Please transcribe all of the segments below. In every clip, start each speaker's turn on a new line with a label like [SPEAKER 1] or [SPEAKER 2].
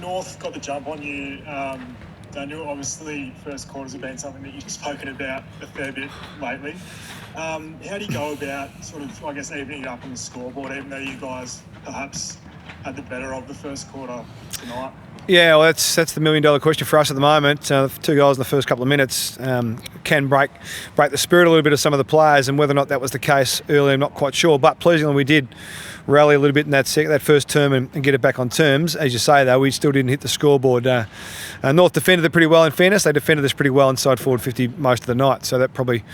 [SPEAKER 1] North got the jump on you, Daniel. Obviously, first quarters have been something that you've spoken about a fair bit lately. How do you go about sort of, I guess, evening it up on the scoreboard, even though you guys perhaps had the better of the first quarter tonight?
[SPEAKER 2] Yeah, well, that's the $1 million question for us at the moment. 2 goals in the first couple of minutes can break the spirit a little bit of some of the players, and whether or not that was the case earlier, I'm not quite sure. But pleasingly, we did rally a little bit in that first term and get it back on terms. As you say, though, we still didn't hit the scoreboard. North defended it pretty well. In fairness, they defended us pretty well inside forward 50 most of the night, so that probably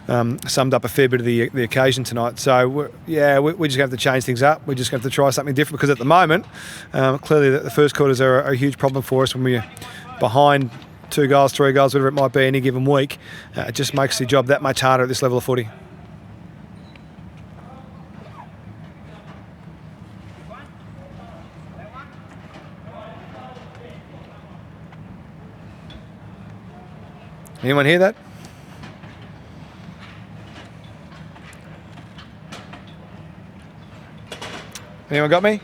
[SPEAKER 2] summed up a fair bit of the occasion tonight. So we just have to change things up. We just have to try something different, because at the moment, clearly the first quarters are a huge problem for us when we're behind 2 goals, 3 goals, whatever it might be any given week. It just makes the job that much harder at this level of footy. Anyone hear that? Anyone got me?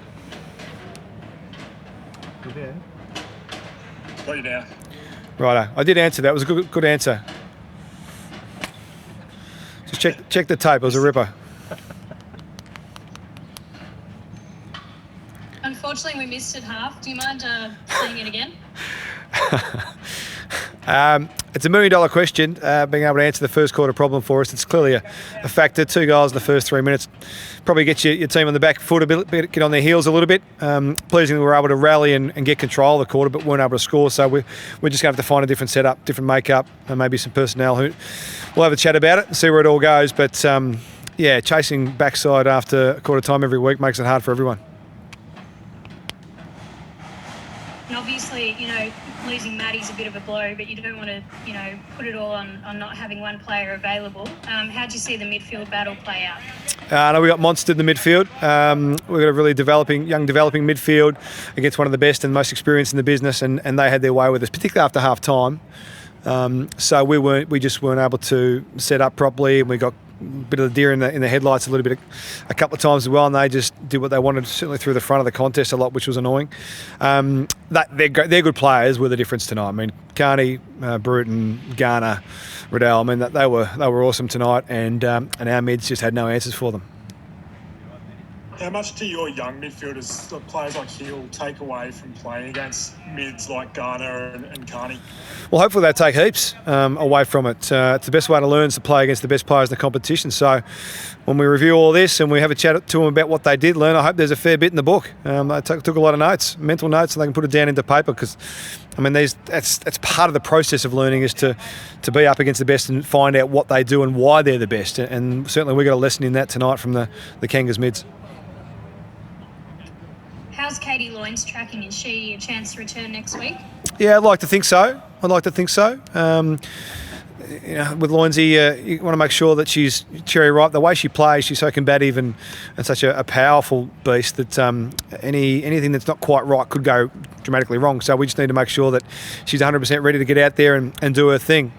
[SPEAKER 1] You're there. Got you now.
[SPEAKER 2] Righto. I did answer that. It was a good answer. Just check the tape. It was a ripper.
[SPEAKER 3] Unfortunately, we missed it half. Do you mind saying it again?
[SPEAKER 2] It's a $1 million question, being able to answer the first quarter problem for us. It's clearly a factor. 2 goals in the first 3 minutes probably gets your team on the back foot a bit, get on their heels a little bit. Pleasingly, we were able to rally and get control of the quarter, but weren't able to score. So we're just going to have to find a different setup, different makeup, and maybe some personnel. We'll have a chat about it and see where it all goes. But chasing backside after quarter time every week makes it hard for everyone.
[SPEAKER 3] And obviously, losing Maddie's a bit of a blow, but you don't want to, put it all on not having one player available. How do you see the midfield battle play out?
[SPEAKER 2] I know we got monstered in the midfield. We've got a really young developing midfield against one of the best and most experienced in the business, and they had their way with us, particularly after half time. So we just weren't able to set up properly, and we got a bit of the deer in the headlights a little bit a couple of times as well, and they just did what they wanted, certainly through the front of the contest a lot, which was annoying. They're good players were the difference tonight. I mean, Carney, Bruton, Garner, Riddell, I mean, they were awesome tonight, and our mids just had no answers for them.
[SPEAKER 1] How much do your young midfielders, players like Hill, take away from playing against mids like Garner and Carney?
[SPEAKER 2] Well, hopefully they take heaps away from it. It's the best way to learn is to play against the best players in the competition. So when we review all this and we have a chat to them about what they did learn, I hope there's a fair bit in the book. They took a lot of notes, mental notes, and they can put it down into paper, because, I mean, that's part of the process of learning, is to be up against the best and find out what they do and why they're the best. And certainly we got a lesson in that tonight from the Kangas mids.
[SPEAKER 3] How's Katie Loynes tracking? Is she a chance to return next week?
[SPEAKER 2] Yeah, I'd like to think so. With Loynesy, you want to make sure that she's cherry ripe. The way she plays, she's so combative and such a powerful beast that anything that's not quite right could go dramatically wrong. So we just need to make sure that she's 100% ready to get out there and do her thing.